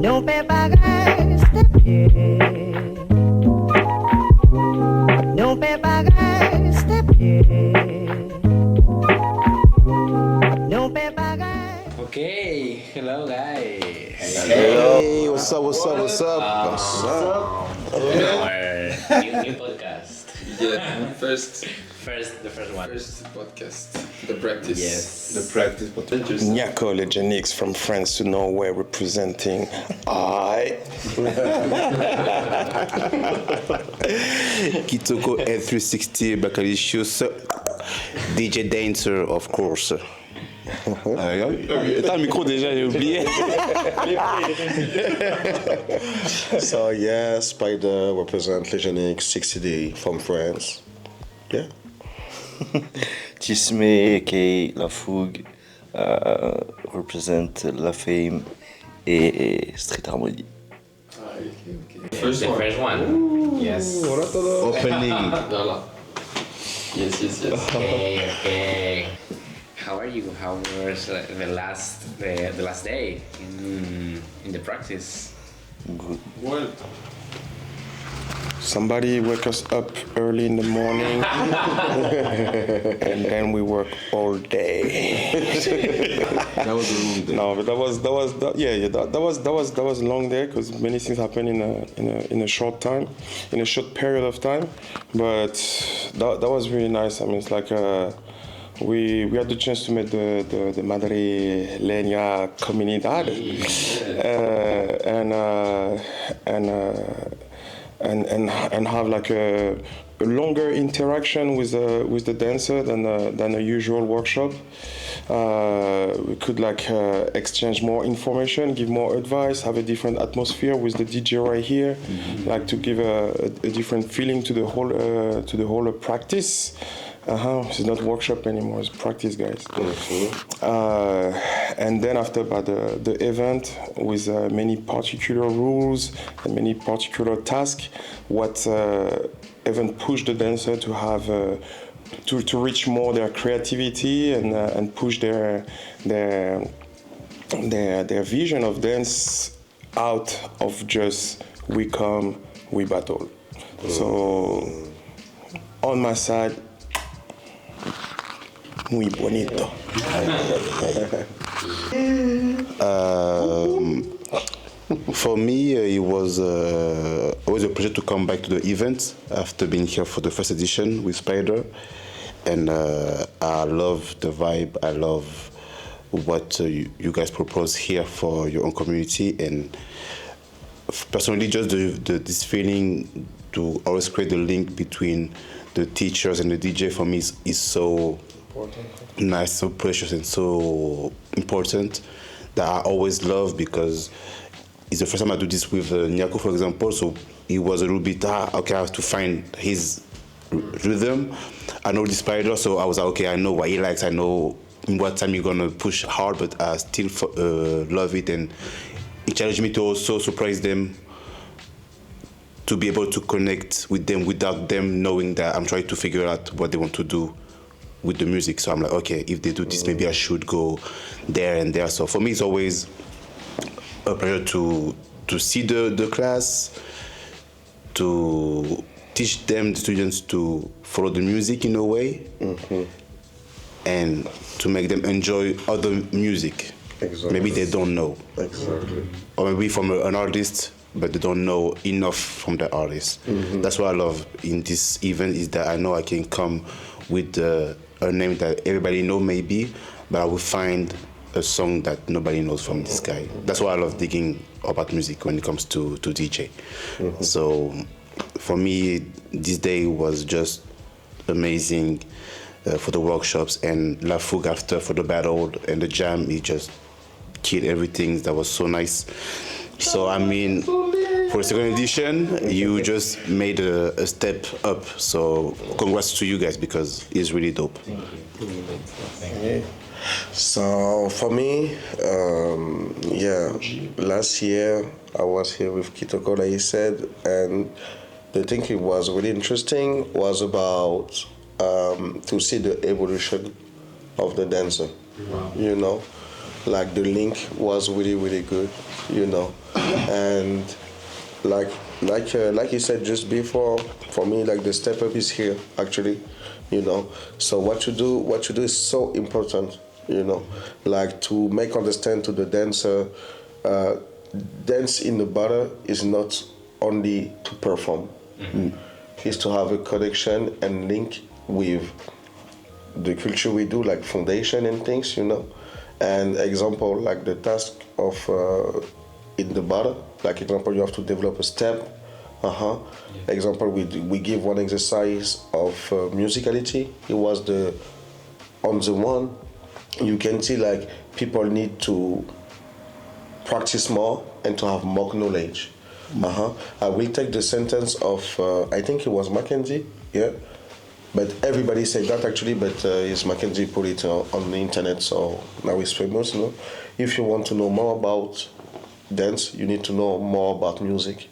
Não pé pagaste pie. Não pé pagaste pie. Não pé pagaste. Okay, hello guys. Hey, what's up, what's up, what's up? What's up? Our new podcast. Yeah, the first one. First podcast. The practice. Yes. The practice podcast. Niako, Legionix from France to Norway representing I. Kitoko L360 Bacalicious DJ Dancer, of course. T'as un micro déjà, j'ai oublié. So yeah, Spider represent Legionix 60 from France. Yeah. Tisme, aka LAFOUGUE, represent LAFOUGUE et Street Harmony. The first one. Yes. Opening. Voilà. Yes. Okay. How are you? How was the last day in the practice? Good. Well, Somebody wake us up early in the morning, and then we work all day. That was a long day. No, but that was a long day because many things happen in a short time, in a short period of time. But that was really nice. I mean, it's like we had the chance to meet the Madrileña comunidad, and have like a longer interaction with the dancer than a usual workshop. We could like exchange more information, give more advice, have a different atmosphere with the DJ right here, like to give a different feeling to the whole practice. It's not workshop anymore, it's practice, guys. And then after the event with many particular rules and many particular tasks, what even pushed the dancer to have to reach more their creativity and push their vision of dance out of just we come, we battle. So on my side, muy bonito. For me, it was always a pleasure to come back to the event after being here for the first edition with Spider. And I love the vibe. I love what you guys propose here for your own community. And personally, just this feeling to always create the link between the teachers and the DJ for me is so nice, so precious, and so important that I always love, because it's the first time I do this with Niako, for example. So it was a little bit okay, I have to find his rhythm. I know the Spider, so I was like, okay, I know what he likes, I know in what time you're gonna push hard, but I still love it, and it challenged me to also surprise them, to be able to connect with them without them knowing that I'm trying to figure out what they want to do with the music. So I'm like, okay, if they do this, maybe I should go there and there. So for me, it's always a pleasure to see the class, to teach them, the students, to follow the music in a way, and to make them enjoy other music. Exactly. Maybe they don't know. Exactly. Or maybe from an artist, but they don't know enough from the artist. That's what I love in this event, is that I know I can come with a name that everybody know maybe, but I will find a song that nobody knows from this guy. That's why I love digging about music when it comes to DJ. So for me, this day was just amazing for the workshops, and LAFOUGUE after for the battle and the jam, it just killed everything. That was so nice. So I mean, for the second edition, you just made a step up. So congrats to you guys, because it's really dope. So for me, last year I was here with Kitoko, like he said, and the thing it was really interesting was about to see the evolution of the dancer. You know, like the link was really really good, and like you said just before, for me like the step up is here actually, So what you do is so important, like to make understand to the dancer, dance in the battle is not only to perform, it's to have a connection and link with the culture we do, like foundation and things, And example, like the task of in the battle, like example, you have to develop a step. Example, we give one exercise of musicality. It was on the one, you can see like people need to practice more and to have more knowledge. I will take the sentence of I think it was Mackenzie, yeah. But everybody said that actually, but it's Mackenzie put it on the internet, so now it's famous, If you want to know more about dance, you need to know more about music,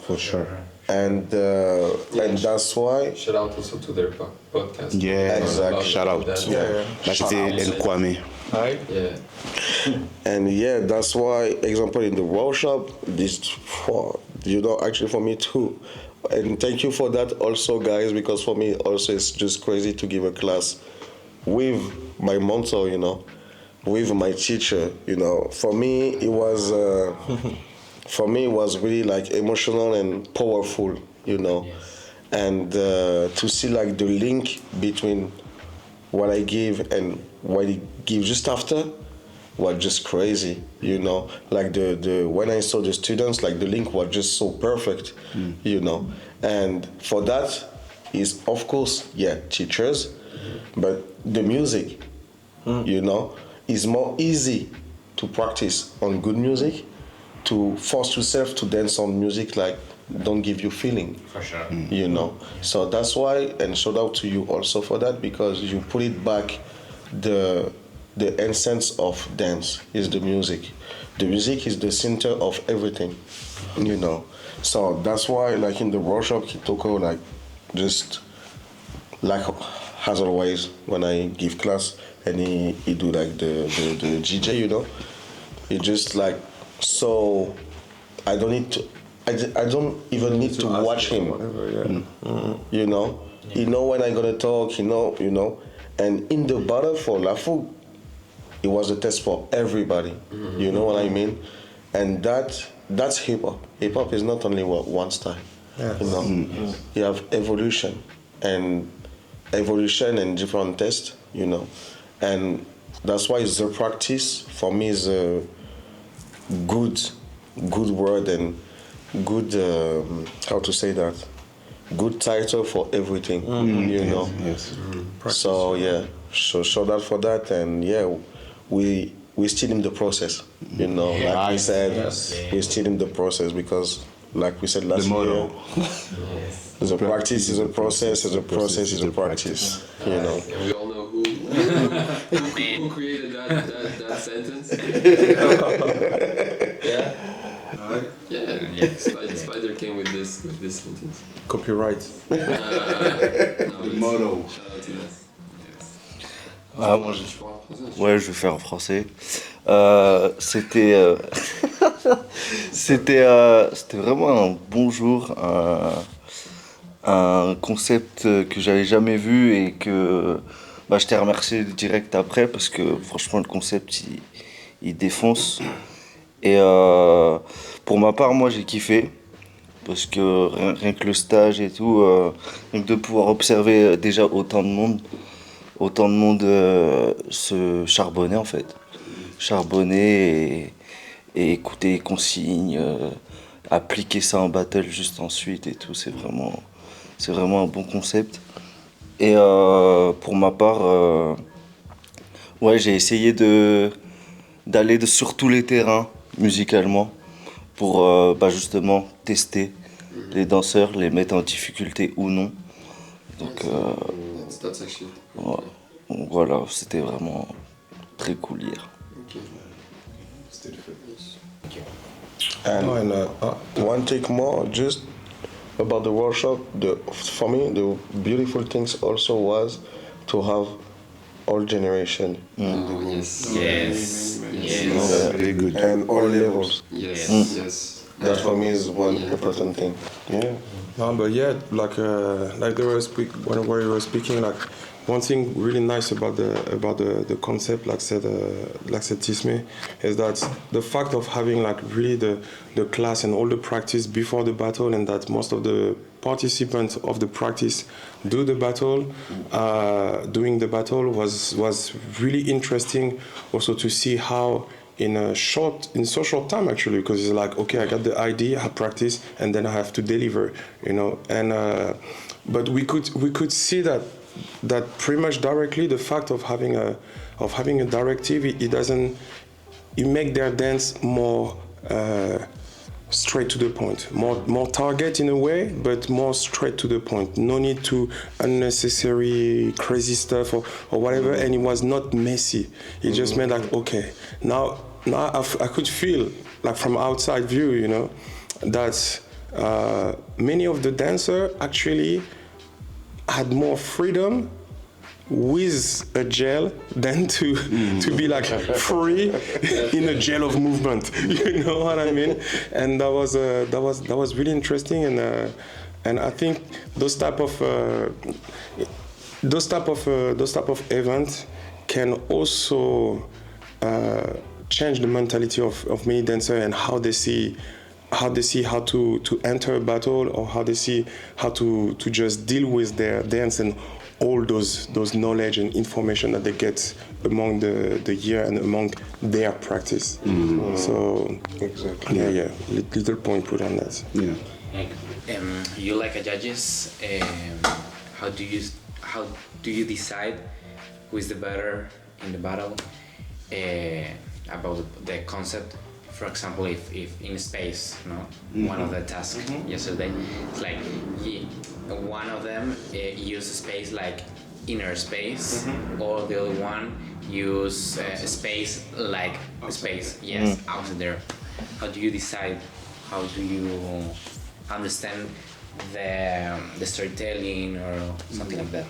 For sure. And that's why. Shout out also to their podcast. Yeah, exactly. Shout out. Mackenzie and Kwame. Yeah. And that's why, example, in the workshop, actually for me too. And thank you for that also, guys, because for me also it's just crazy to give a class with my mentor, with my teacher, For me, it was really like emotional and powerful, And to see like the link between what I give and what he gives just after was just crazy, Like the when I saw the students, like the link was just so perfect, And for that is of course, teachers, but the music, is more easy to practice on good music, to force yourself to dance on music like don't give you feeling. For sure. So that's why, and shout out to you also for that, because you put it back, the essence of dance is the music. The music is the center of everything, So that's why, like in the workshop, Kitoko, like just like as always when I give class and he do like the GJ, he just like, so I don't need to. I don't even need to watch him. He know when I'm gonna talk. And in the battle for LAFOUGUE, it was a test for everybody. You know what I mean? And that's hip hop. Hip hop is not only one style. You have evolution and different tests. And that's why the practice for me is a good word and good how to say that, good title for everything, Yes. So so shout out for that, and we still in the process, like we said, we're still in the process, because like we said last year, the practice is a process, is a process, is a practice, And we all know who created that sentence. Spider came with this sentence. Copyright. Motto. Shout out to that. Ouais, je vais faire en français. C'était vraiment un bon jour, un concept que j'avais jamais vu et que je t'ai remercié direct après, parce que franchement le concept il défonce. Et pour ma part, moi j'ai kiffé, parce que rien que le stage et tout, rien que de pouvoir observer déjà autant de monde se charbonner en fait. Charbonner et écouter les consignes, appliquer ça en battle juste ensuite et tout, c'est vraiment un bon concept. Et pour ma part, j'ai essayé d'aller sur tous les terrains musicalement pour justement tester les danseurs, les mettre en difficulté ou non. Donc That's actually. donc voilà, c'était vraiment très cool hier. Okay. And one thing more, just about the workshop, for me, the beautiful things also was to have all generation. Yes. Very good. And all levels. Yes. Yes. That for me is one important thing. Yeah. No, but yeah, like they were when we were speaking, like one thing really nice about the concept, like said Tisme, is that the fact of having like really the class and all the practice before the battle, and that most of the participants of the practice do the battle, doing the battle was really interesting. Also to see how in so short time actually, because it's like, okay, I got the idea, I practice, and then I have to deliver, you know. And but we could see that pretty much directly the fact of having a directive, it make their dance more straight to the point, more target in a way, but more straight to the point. No need to unnecessary crazy stuff or whatever, and it was not messy. It just meant like, okay, now I could feel like from outside view, you know, that many of the dancers actually had more freedom with a gel than to be like free in a gel of movement. You know what I mean? And that was really interesting, and I think those type of events can also change the mentality of many dancers and how they see how to enter a battle, or how they see how to just deal with their dance and all those knowledge and information that they get among the year and among their practice. So Exactly. yeah, little point put on that. Yeah. You like a judges, how do you decide who is the better in the battle, about the concept? For example, if in space, one of the tasks yesterday, it's like one of them use space like inner space, or the other one use space like space, out there. How do you decide? How do you understand the storytelling or something like that?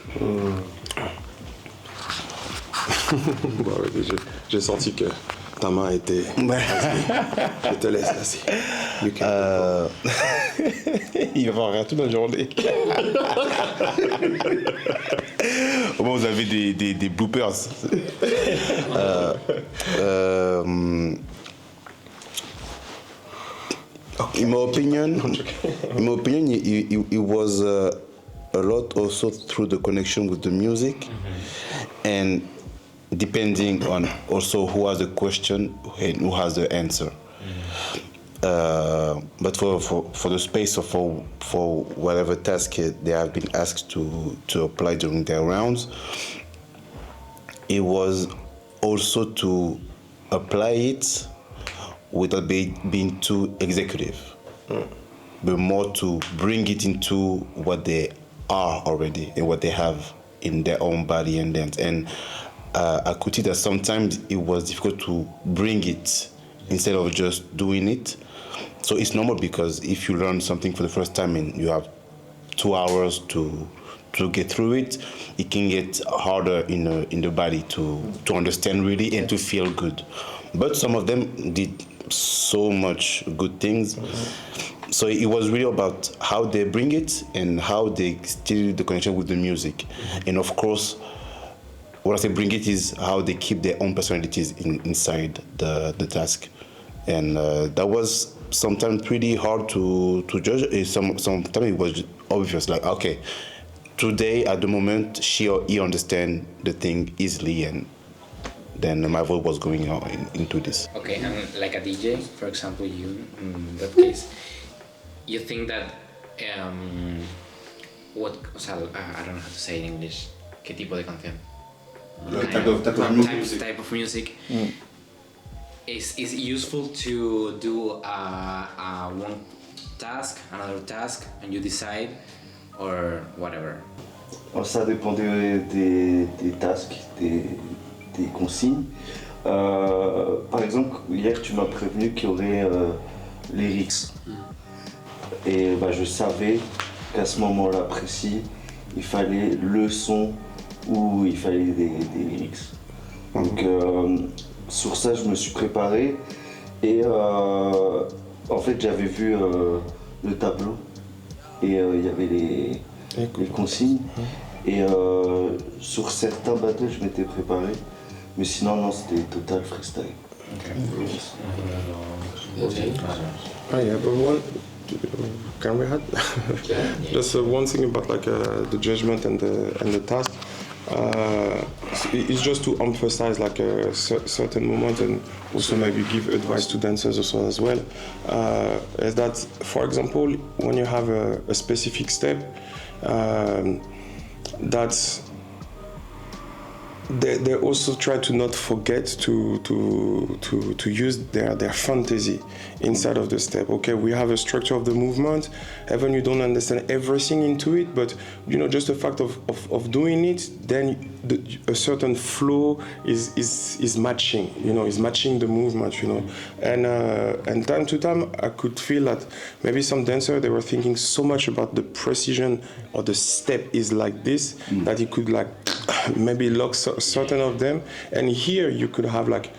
Bon, j'ai senti que ta main était. Je te laisse passer. Il va rien tout dans la journée. Au moins, vous avez des bloopers. In my opinion, it was a lot also through the connection with the music, and depending on also who has the question and who has the answer. But for the space or for whatever task they have been asked to apply during their rounds, it was also to apply it without being too executive, but more to bring it into what they are already and what they have in their own body and dance. And I could see that sometimes it was difficult to bring it instead of just doing it. So it's normal, because if you learn something for the first time and you have 2 hours to get through it, it can get harder in the body to understand really and to feel good. But some of them did so much good things. So it was really about how they bring it and how they still the connection with the music. And of course, what I say bring it is how they keep their own personalities inside the task. And that was sometimes pretty hard to judge. Sometimes it was obvious, like, okay, today at the moment she or he understand the thing easily, and then my voice was going out into this. Okay, and like a DJ, for example, you in that case, you think that I don't know how to say in English, ¿qué tipo de canción? Type of music. Is useful to do one task, another task, and you decide, or whatever? Ça dépend des tasks, des consignes. Par exemple, hier tu m'as prévenu qu'il y aurait lyrics. Et je savais qu'à ce moment-là précis, il fallait le son où il fallait des lyrics. Donc sur ça, je me suis préparé et en fait, j'avais vu le tableau et il y avait les consignes. Et sur certains battles, je m'étais préparé, mais sinon, non, c'était total freestyle. Oh yeah, but one can we have just one thing about like the judgment and the task. It's just to emphasize like a certain moment and also maybe give advice to dancers also as well. Is that, for example, when you have a specific step, that's they also try to not forget to use their fantasy inside of the step. Okay, we have a structure of the movement, even you don't understand everything into it, but you know, just the fact of doing it, then a certain flow is matching, you know, is matching the movement, you know. And time to time I could feel that maybe some dancers, they were thinking so much about the precision or the step is like this, that it could like maybe lock certain of them. And here you could have like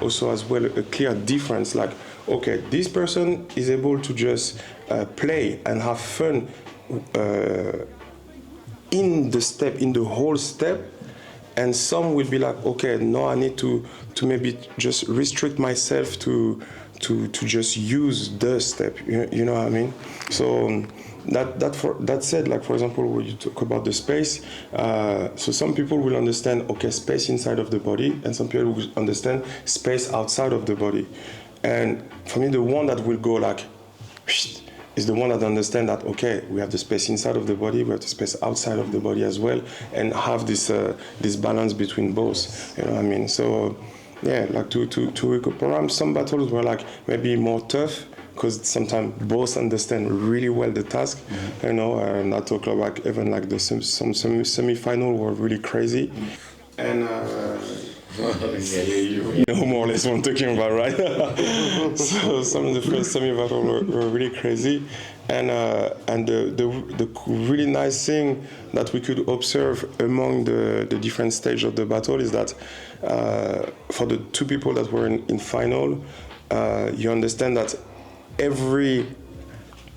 also as well a clear difference, like, okay, this person is able to just play and have fun in the step, in the whole step, and some will be like, okay, no, I need to maybe just restrict myself to just use the step, you know what I mean? So that said, like for example, when you talk about the space, so some people will understand, okay, space inside of the body, and some people will understand space outside of the body. And for me, the one that will go like is the one that understand that, okay, we have the space inside of the body, we have the space outside of the body as well, and have this balance between both. You know what I mean? So yeah, like to program, some battles were like maybe more tough, because sometimes both understand really well the task, you know, and I talk about even like some semi-final were really crazy. And you know more or less what I'm talking about, right? So some of the first semi-battle were really crazy. And the really nice thing that we could observe among the different stages of the battle is that for the two people that were in final, you understand that every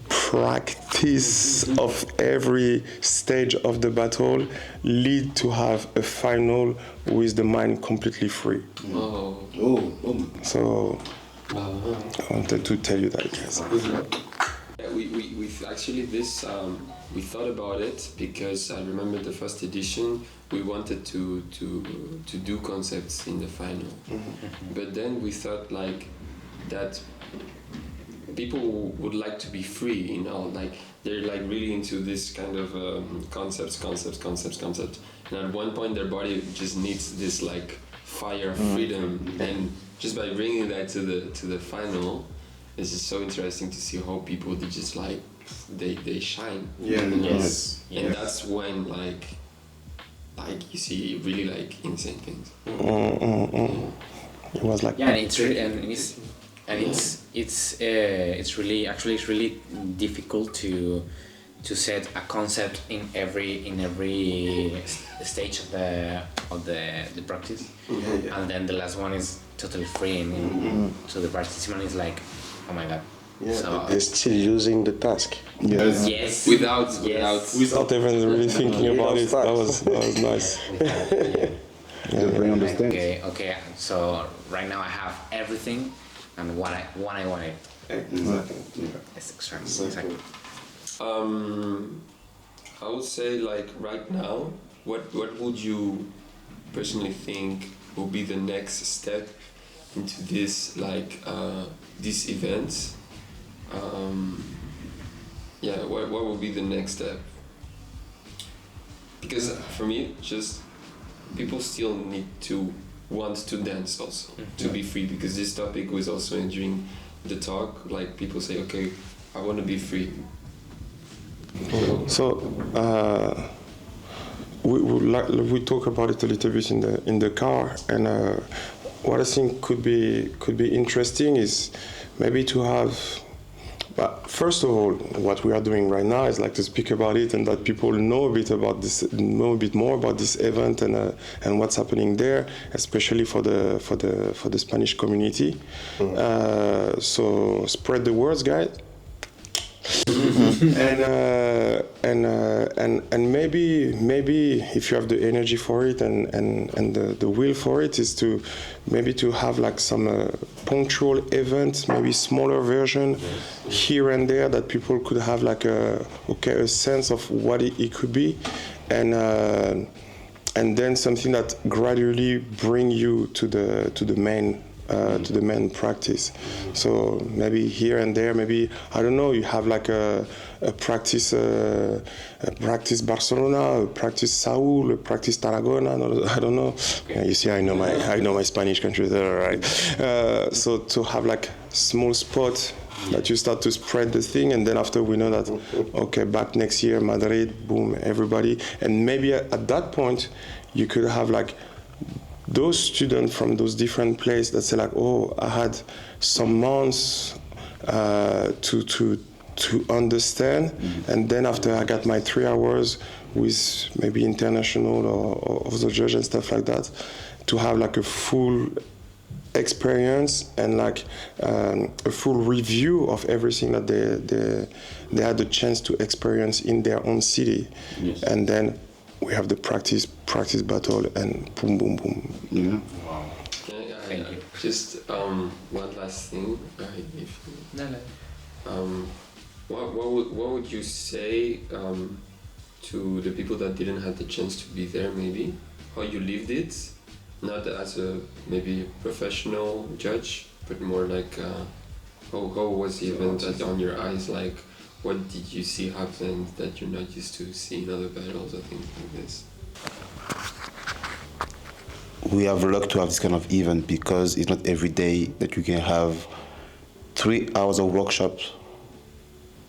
practice of every stage of the battle lead to have a final with the mind completely free. So I wanted to tell you that, guys. Yeah, we actually this we thought about it because I remember the first edition we wanted to do concepts in the final, but then we thought like that people would like to be free, you know, like they're like really into this kind of concepts, and at one point their body just needs this like fire freedom, and just by bringing that to the final, it's just so interesting to see how people they just like they shine. Yes. And that's when like you see really like insane things. It was like, yeah, and it's really it's really difficult to set a concept in every stage of the practice, and then the last one is totally free, and so the participant is like, oh my god. Yeah, so, they're still using the task. Yes. Without even really thinking about it. That was nice. Okay. So right now I have everything, and what I wanted. Exactly. It's exactly. I would say like right now, what would you personally think will be the next step into this like these events? What will be the next step? Because for me, just people still need to want to dance also, to be free, because this topic was also during the talk, like people say, okay, I want to be free. So we talk about it a little bit in the car, and what I think could be interesting is maybe to have But first of all, what we are doing right now is like to speak about it and that people know a bit more about this event and what's happening there, especially for the Spanish community. So spread the words, guys. and maybe if you have the energy for it and the will for it, is to maybe to have like some punctual events, maybe smaller version here and there, that people could have like a sense of what it could be, and then something that gradually bring you to the main practice. So maybe here and there, maybe I don't know, you have like a practice Barcelona, a practice Saul, a practice Tarragona. I don't know. Yeah, you see, I know my Spanish countries there, right? So to have like small spot that you start to spread the thing, and then after we know that okay, back next year Madrid, boom, everybody, and maybe at that point you could have like those students from those different places that say like, oh, I had some months to understand, and then after I got my 3 hours with maybe international or the judge and stuff like that, to have like a full experience and like a full review of everything that they had the chance to experience in their own city. Yes. And then we have the practice battle, and boom, boom, boom. Yeah. Wow. Thank you. Just one last thing. What would you say to the people that didn't have the chance to be there, maybe? How you lived it? Not as a maybe professional judge, but more like how was the event on your eyes? Like, what did you see happen that you're not used to seeing other battles or things like this? We have luck to have this kind of event because it's not every day that you can have 3 hours of workshops.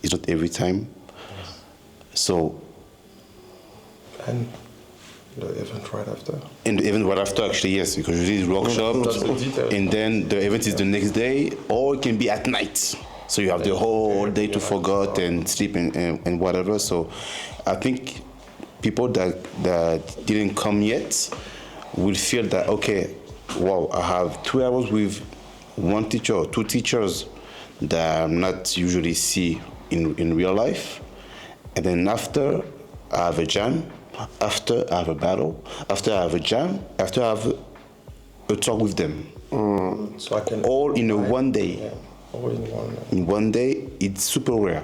It's not every time. So. And the event right after. And the event right after, actually, yes, because usually it's workshop, and then the event is the next day, or it can be at night. So you have the whole day to forget and sleep and whatever. So I think people that didn't come yet will feel that, okay, wow, I have 2 hours with one teacher or two teachers that I'm not usually see in real life. And then after, I have a jam. After, I have a battle. After, I have a jam. After, I have a talk with them. So I can all in one day. Yeah. All in one day. In one day, it's super rare.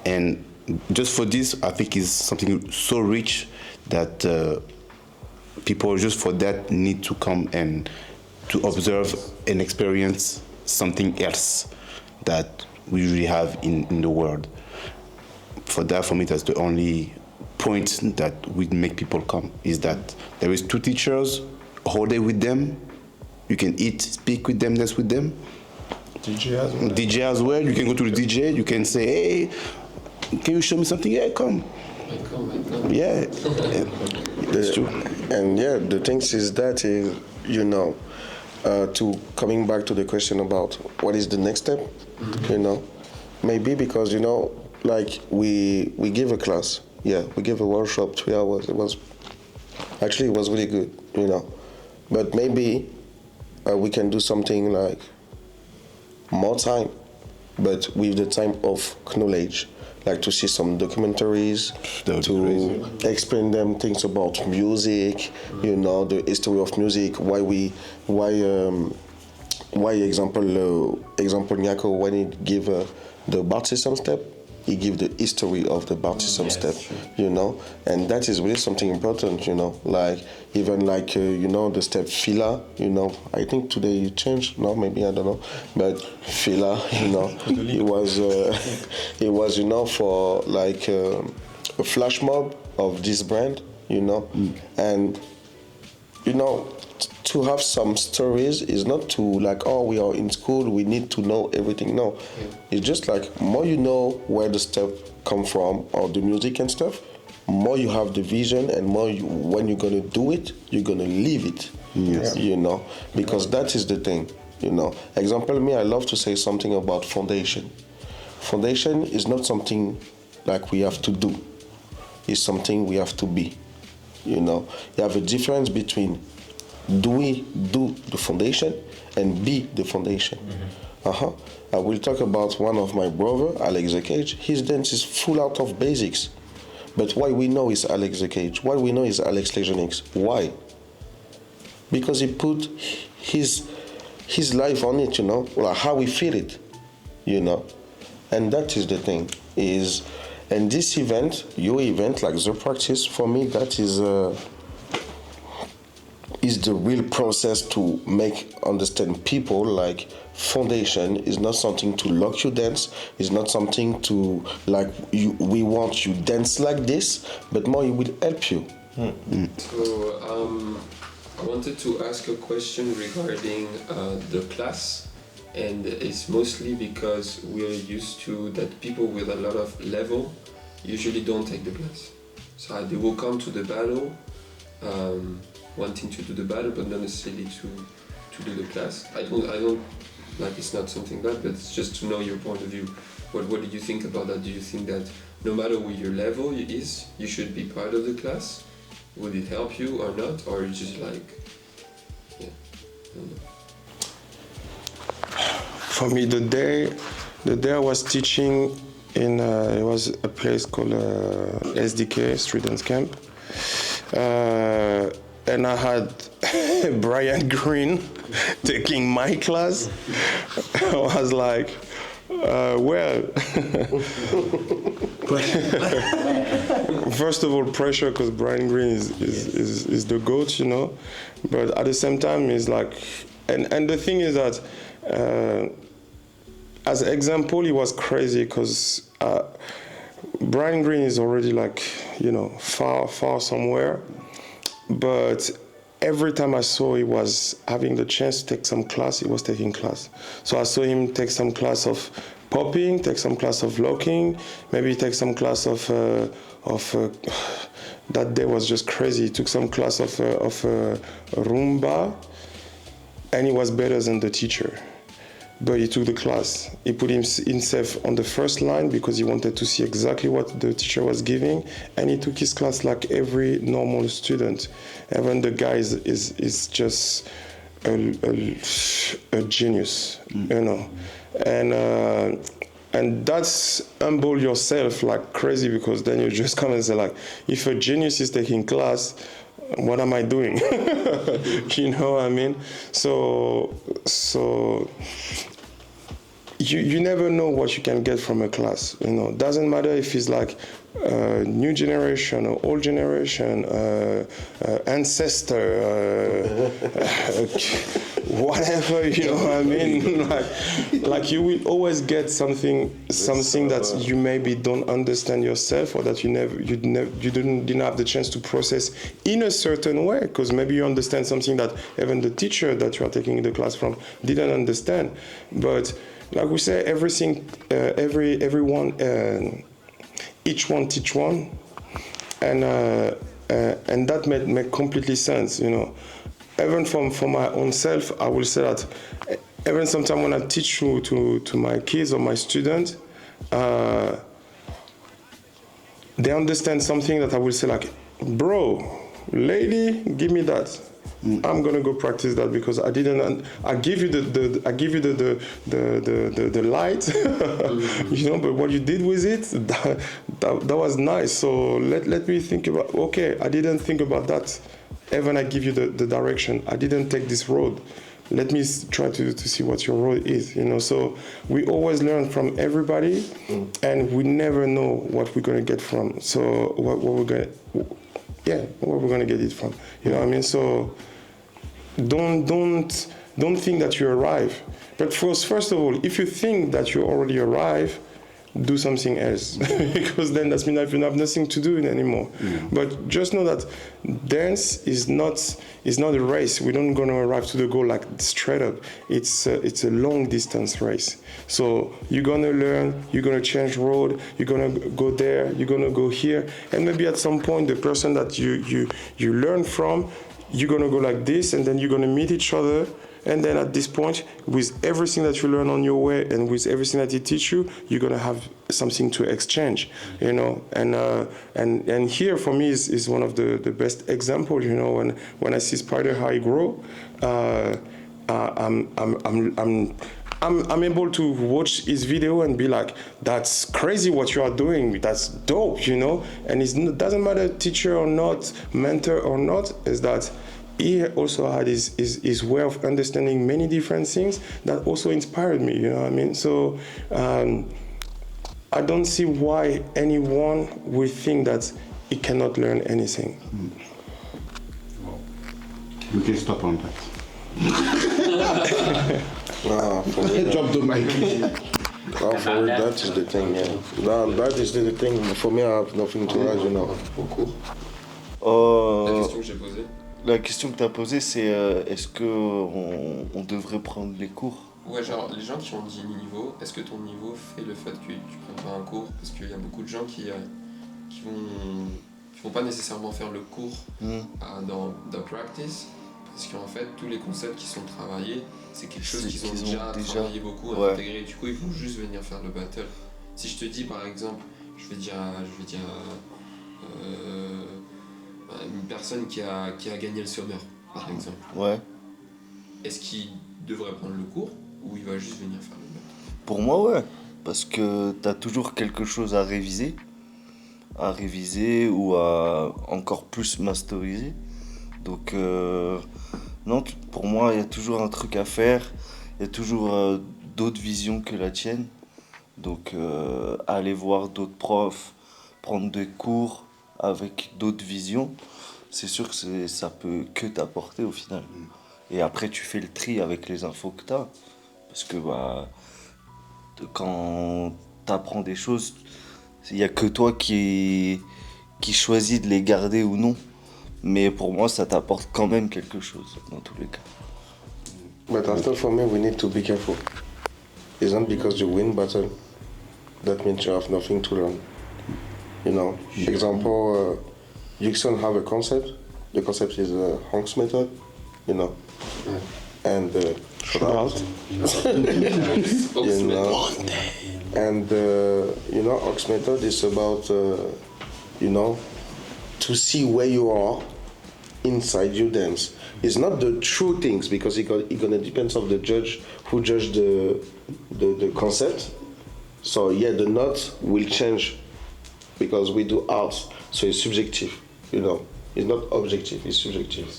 And just for this, I think is something so rich that people just for that need to come and to observe and experience something else that we usually have in the world. For that, for me, that's the only point that would make people come, is that there is two teachers, a whole day with them. You can eat, speak with them, dance with them. DJ as well. DJ as well. You can go to the DJ. You can say, hey, can you show me something? Yeah, come. I come. Yeah, that's true. And yeah, the thing is that, you know, to coming back to the question about what is the next step, you know, maybe because, you know, like we give a class, we give a workshop 3 hours. It was really good, you know, but maybe we can do something like more time, but with the time of knowledge, like to see some documentaries, to explain them things about music, you know, the history of music, why example Niako, when he give the bar system step, he give the history of the bar system step, you know, and that is really something important, you know, like even like you know, the step fila, you know, I think today it changed, no, maybe, I don't know, but fila, you know, it was you know, for like a flash mob of this brand, you know, and you know, to have some stories is not to like, oh, we are in school, we need to know everything. No, it's just like more you know where the step come from or the music and stuff, more you have the vision, and more when you're gonna do it, you're gonna live it. Yes. You know, because that is the thing. You know, example, me, I love to say something about foundation. Foundation is not something like we have to do. It's something we have to be. You know, you have a difference between do we do the foundation and be the foundation. I will talk about one of my brother, Alex the Cage. His dance is full out of basics. But why we know is Alex the Cage? Why we know is Alex Legionix? Why? Because he put his life on it, you know, like how we feel it, you know. And that is the thing. And this event, your event, like the practice, for me, that is the real process to make understand people like foundation is not something to lock you dance, is not something to like we want you dance like this, but more it will help you. So I wanted to ask a question regarding the class, and it's mostly because we're used to that people with a lot of level usually don't take the class. So they will come to the battle wanting to do the battle, but not necessarily to do the class. I don't like, it's not something bad, but it's just to know your point of view. What do you think about that? Do you think that no matter what your level is, you should be part of the class? Would it help you or not? Or just like, yeah, I don't know. For me, the day I was teaching in, it was a place called SDK, Students Camp. And I had Brian Green taking my class. I was like, well, first of all, pressure because Brian Green is the GOAT, you know. But at the same time, it's like, and the thing is that, as an example, it was crazy because Brian Green is already like, you know, far somewhere. But every time I saw he was having the chance to take some class, he was taking class. So I saw him take some class of popping, take some class of locking, maybe take some class of that day was just crazy. He took some class of Rumba, and he was better than the teacher. But he took the class. He put himself on the first line because he wanted to see exactly what the teacher was giving, and he took his class like every normal student. Even the guy is just a genius, you know. And that's humble yourself like crazy, because then you just come and say like, if a genius is taking class, what am I doing? You know what I mean? So you never know what you can get from a class. You know, doesn't matter if it's like new generation or old generation, ancestor, whatever. You know what I mean? like you will always get something that you maybe don't understand yourself, or that you didn't have the chance to process in a certain way, because maybe you understand something that even the teacher that you are taking the class from didn't understand. But like we say, everything, everyone, each one teach one, and that make completely sense, you know. Even for my own self, I will say that even sometimes when I teach to my kids or my students, they understand something that I will say like, bro, lady, give me that. I'm gonna go practice that because I didn't. I give you the light, you know. But what you did with it, that was nice. So let me think about. Okay, I didn't think about that. Even I give you the direction. I didn't take this road. Let me try to see what your road is. You know. So we always learn from everybody, and we never know what we're gonna get from. So what we're gonna, where we're gonna get it from. You know what I mean? So. Don't think that you arrive. But first of all, if you think that you already arrive, do something else, because then that means you have nothing to do anymore. But just know that dance is not a race. We don't gonna arrive to the goal like straight up. It's a long distance race. So you're gonna learn, you're gonna change road, you're gonna go there, you're gonna go here, and maybe at some point the person that you learn from, you're gonna go like this, and then you're gonna meet each other, And then at this point, with everything that you learn on your way and with everything that he teach you, you're gonna have something to exchange, you know. And here for me is one of the best examples, you know. When I see Spider how he grow, I'm able to watch his video and be like, that's crazy what you are doing. That's dope, you know. And it doesn't matter teacher or not, mentor or not, is that he also had his way of understanding many different things that also inspired me, you know what I mean? So I don't see why anyone would think that he cannot learn anything. We can stop on that. For me, Drop the mic. for me, that is the thing, yeah. That is the thing. For me, I have nothing to add, you know. La question que j'ai posée. La question que tu as posée, c'est est-ce qu'on devrait prendre les cours? Ouais, genre les gens qui ont 10 niveaux, est-ce que ton niveau fait le fait que tu prennes pas un cours? Parce qu'il y a beaucoup de gens qui vont pas nécessairement faire le cours dans practice, parce qu'en fait tous les concepts qui sont travaillés, c'est quelque chose qu'ils ont déjà travaillé beaucoup, intégré. Du coup, ils vont juste venir faire le battle. Si je te dis par exemple, je vais dire une personne qui a gagné le Summer, par exemple. Ouais. Est-ce qu'il devrait prendre le cours ou il va juste venir faire le battle? Pour moi, ouais. Parce que tu as toujours quelque chose à réviser ou à encore plus masteriser. Donc, non, pour moi, il y a toujours un truc à faire. Il y a toujours d'autres visions que la tienne. Donc, aller voir d'autres profs, prendre des cours avec d'autres visions, c'est sûr que ça peut que t'apporter au final. Et après, tu fais le tri avec les infos que tu as. Parce que quand tu apprends des choses, il n'y a que toi qui choisis de les garder ou non. Mais pour moi, ça t'apporte quand même quelque chose, dans tous les cas. But after, for me, we need to be careful. It's not because you win battle, that means you have nothing to learn. You know, example, Jackson have a concept. The concept is Hank's method, you know. And shootout. You know. And you know, Hank's method is about you know, to see where you are inside your dance. It's not the true things, because it gonna depend on the judge who judge the concept. So yeah, the note will change because we do art, so it's subjective, you know. It's not objective, it's subjective.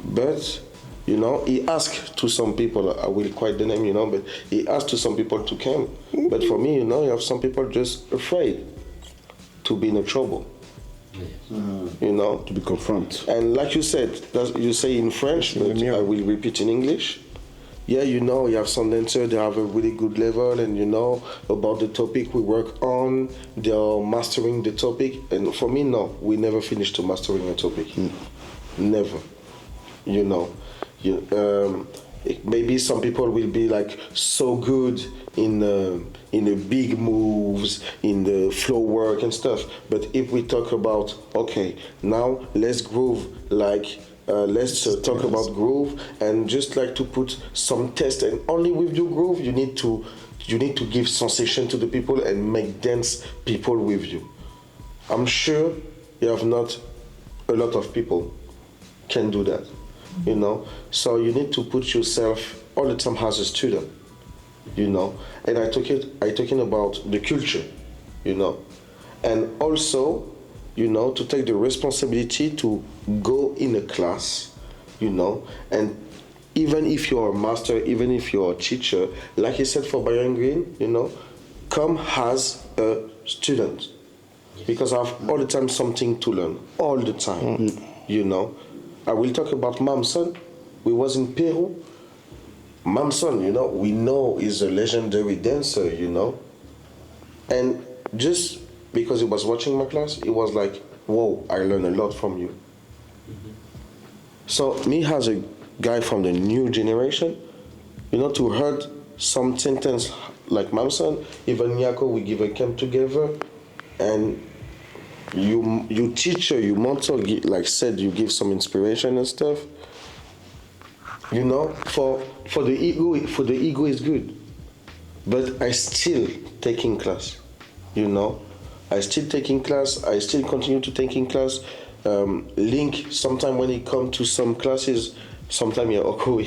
But you know, he asked to some people, I will quite the name, you know, but he asked to some people to come. But for me, you know, you have some people just afraid to be in a trouble. You know, To be confronted. and like you said, you say in French, but I will repeat in English. Yeah, you know, you have some dancers, they have a really good level, and you know about the topic we work on, they are mastering the topic. And for me, no, we never finish to mastering a topic. Never. You know, maybe some people will be like so good in the big moves, in the flow work and stuff. But if we talk about, okay, now let's groove, like let's talk about groove, and just like to put some test, and only with your groove you need to give sensation to the people and make dance people with you. I'm sure you have not a lot of people can do that, you know. So you need to put yourself all the time as a student, you know. And I talking about the culture, you know, and also, you know, to take the responsibility to go in a class, you know, and even if you're a master, even if you're a teacher, like you said for Bayern Green, you know, come as a student, because I have all the time something to learn, all the time, you know. I will talk about Mamson. We was in Peru. Mamson, you know, we know is a legendary dancer, you know, and just because he was watching my class, it was like, whoa, I learned a lot from you. So me as a guy from the new generation, you know, to heard some sentence like Mamson, even Niako, we give a camp together, and you teacher, you mentor, like said, you give some inspiration and stuff. You know, for the ego is good. But I still taking class. You know, I still taking class. I still continue to taking class. Link sometimes when he come to some classes, sometimes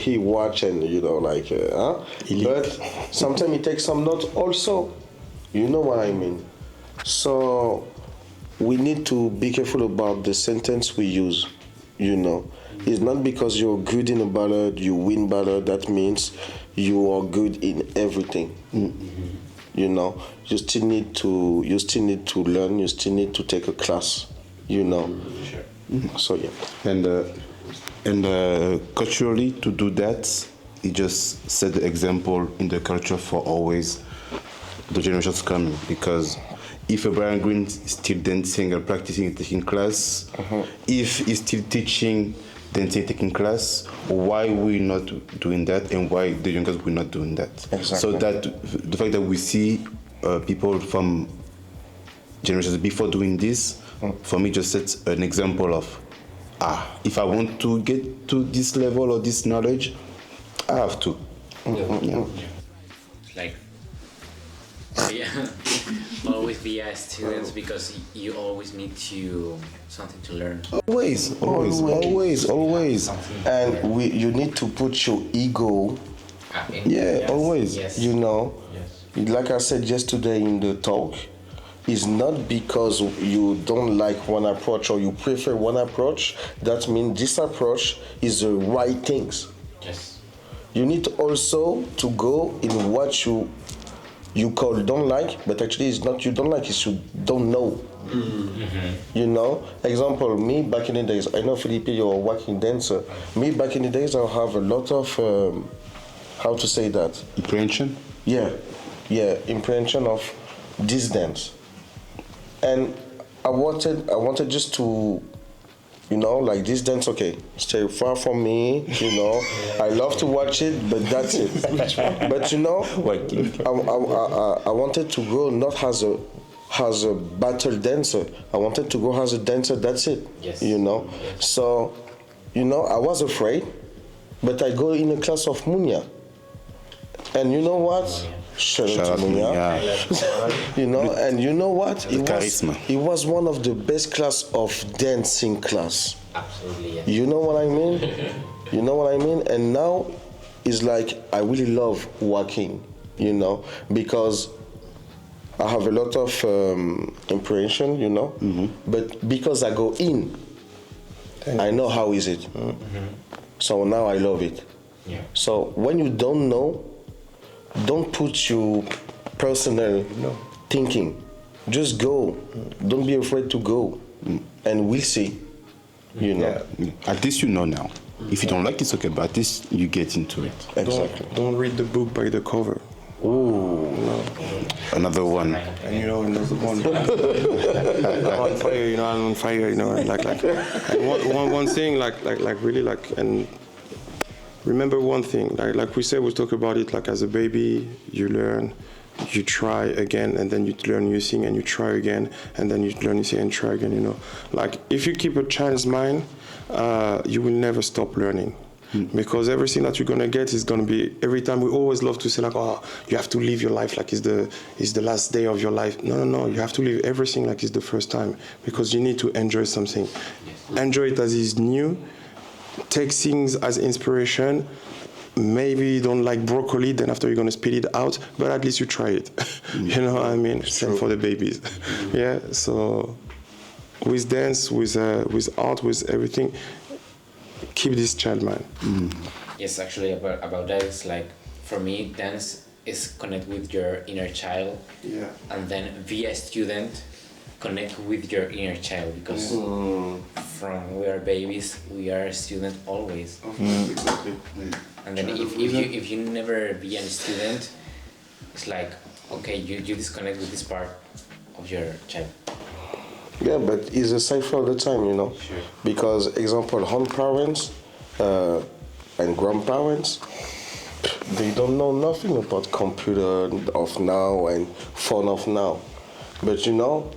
he watch and but sometimes he takes some notes also. You know what I mean? So we need to be careful about the sentence we use. You know, it's not because you're good in a ballad, you win ballad, that means you are good in everything. You know, you still need to learn, you still need to take a class, you know. So yeah. And culturally, to do that, he just set the example in the culture for always the generations coming. Because if a Brian Green is still dancing or practicing and taking class, if he's still teaching, dancing, taking class, why we not doing that, and why the youngest we're not doing that? Exactly. So that the fact that we see people from generations before doing this, for me, just sets an example of, if I want to get to this level or this knowledge, I have to. Like, always be a student, because you always need something to learn. Always. And you need to put your ego. Always. Yes. You know, like I said yesterday in the talk, it's not because you don't like one approach or you prefer one approach, that means this approach is the right things. Yes. You need also to go in what you call don't like, but actually it's not you don't like, it's you don't know. You know, example, me back in the days, I know Felipe, you're a working dancer. Me back in the days, I have a lot of, how to say that? Impression? Yeah, impression of this dance. And I wanted just to, you know, like this dance, okay, stay far from me, you know. I love to watch it, but that's it. But you know, I wanted to go not as a battle dancer. I wanted to go as a dancer, that's it. Yes. You know. Yes. So, you know, I was afraid, but I go in a class of Munya. And you know what? Shout out to Munya. You know, and you know what? It was one of the best class of dancing class. Absolutely, yes. You know what I mean? You know what I mean? And now it's like I really love walking, you know, because I have a lot of impression, you know, but because I go in, I know how is it. So now I love it. Yeah. So when you don't know, don't put your personal thinking. Just go. Don't be afraid to go, and we'll see. You know. Yeah. At least you know now. If you don't like it, it's okay, but at least you get into it. Exactly. Don't read the book by the cover. Ooh. Another one. And you know, another one. I'm on fire, you know, I'm on fire, you know, like and one thing, like really, like, and remember one thing, like we said, we talk about it, like as a baby, you learn, you try again, and then you learn new thing, and you try again, and then you learn new thing and try again, you know. Like if you keep a child's mind, you will never stop learning. Because everything that you're gonna get is gonna be, every time we always love to say like, oh, you have to live your life like it's the last day of your life. No, you have to live everything like it's the first time, because you need to enjoy something. Enjoy it as it's new, take things as inspiration. Maybe you don't like broccoli, then after you're gonna spit it out, but at least you try it. You know what I mean? Same for the babies. Yeah, so with dance, with art, with everything, keep this child mind. Yes, actually, about that, it's like, for me, dance is connect with your inner child. Yeah. And then be a student, connect with your inner child, because from we are babies, we are a student always. Exactly. And then if you never be a student, it's like, okay, you disconnect with this part of your child. Yeah, but it's a cycle all the time, you know. Sure. Because, example, home parents and grandparents, they don't know nothing about computer of now and phone of now. But you know,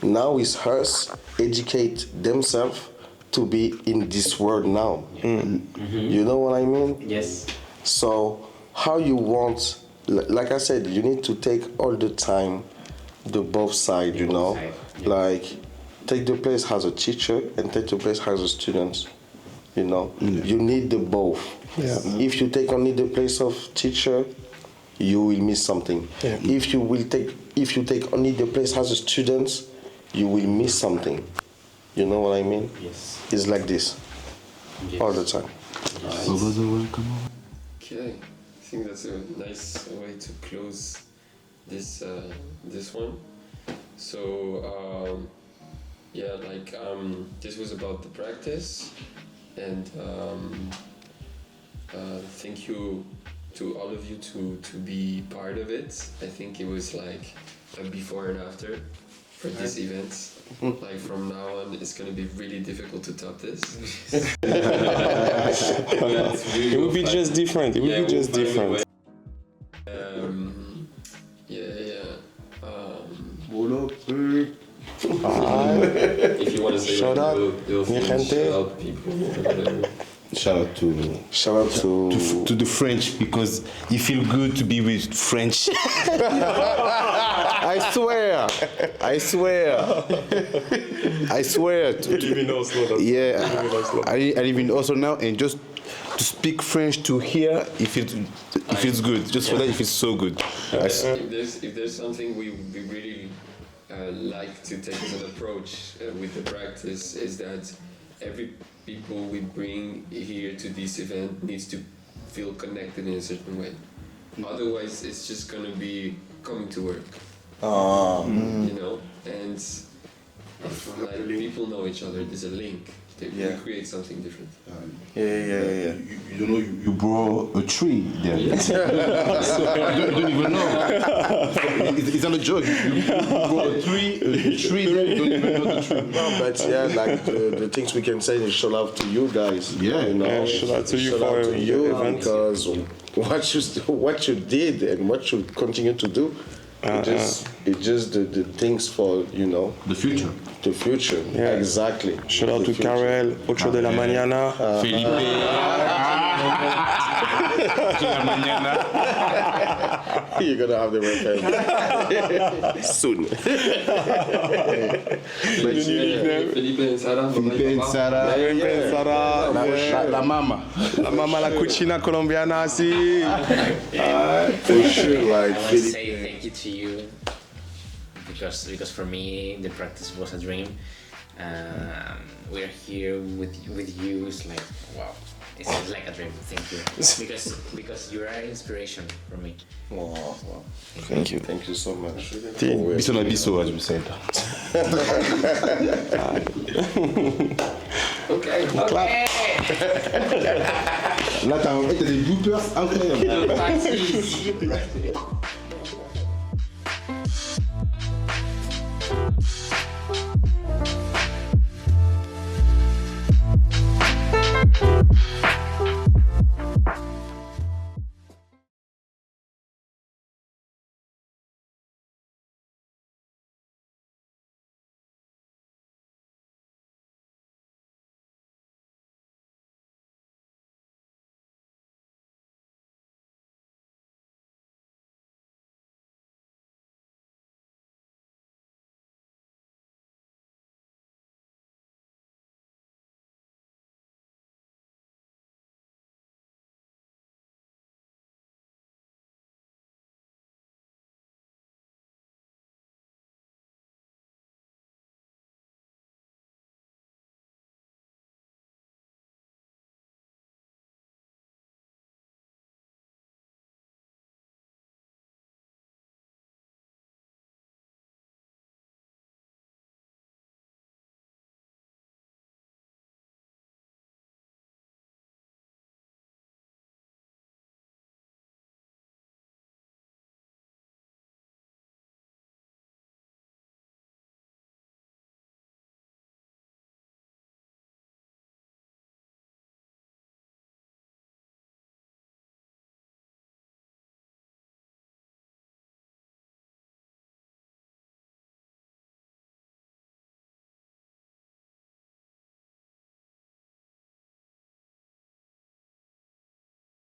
now it's us educate themselves to be in this world now. You know what I mean? Yes. So how you want, like I said, you need to take all the time the both side, you know, like take the place as a teacher and take the place as a student. You know, you need the both. Yeah. If you take only the place of teacher, you will miss something. Yeah. If you take only the place as a student, you will miss something. You know what I mean? Yes. It's like this all the time. Okay, I think that's a nice way to close this this one. So yeah, like this was about the practice, and thank you to all of you to be part of it. I think it was like a before and after for this event. Like from now on, it's gonna be really difficult to top this. It would be just different. It would be just different. If you want to say Shout out, little mi things, gente. shout out people, whatever. Shout out to the French, because you feel good to be with French. I swear. I live in Oslo now, and just to speak French to hear, it feels good. Just for that, it feels so good. If there's something we really like to take as an approach with the practice, is that every people we bring here to this event needs to feel connected in a certain way. Otherwise, it's just gonna be coming to work. You know, and if like people know each other, there's a link. We create something different. Yeah. You don't know, you brought a tree there. You don't even know. It's not a joke. You brought a tree there, you don't even know the tree. No, but yeah, like the things we can say is shout out to you guys. Yeah, you know, yeah, shout out to you shout for out to the you event. because what you did and what you continue to do, it's just the things for, you know, The future. the future. Yeah. Exactly. Shout out The to future. Karel, 8 de la mañana. Felipe. You're gonna have the reference soon. Felipe and Sarah. Felipe and Sarah. Yeah. Sarah, La mama. la mama la cucina colombiana, sí. For sure, like I want to Felipe. say thank you to you because for me the practice was a dream. We're here with you. It's like wow, it's like a dream. Thank you because you are inspiration for me. Wow. Thank you. Thank you so much. Bisson abisso, as we said. Okay. Là, t'as des bloopers incroyables. Taxis.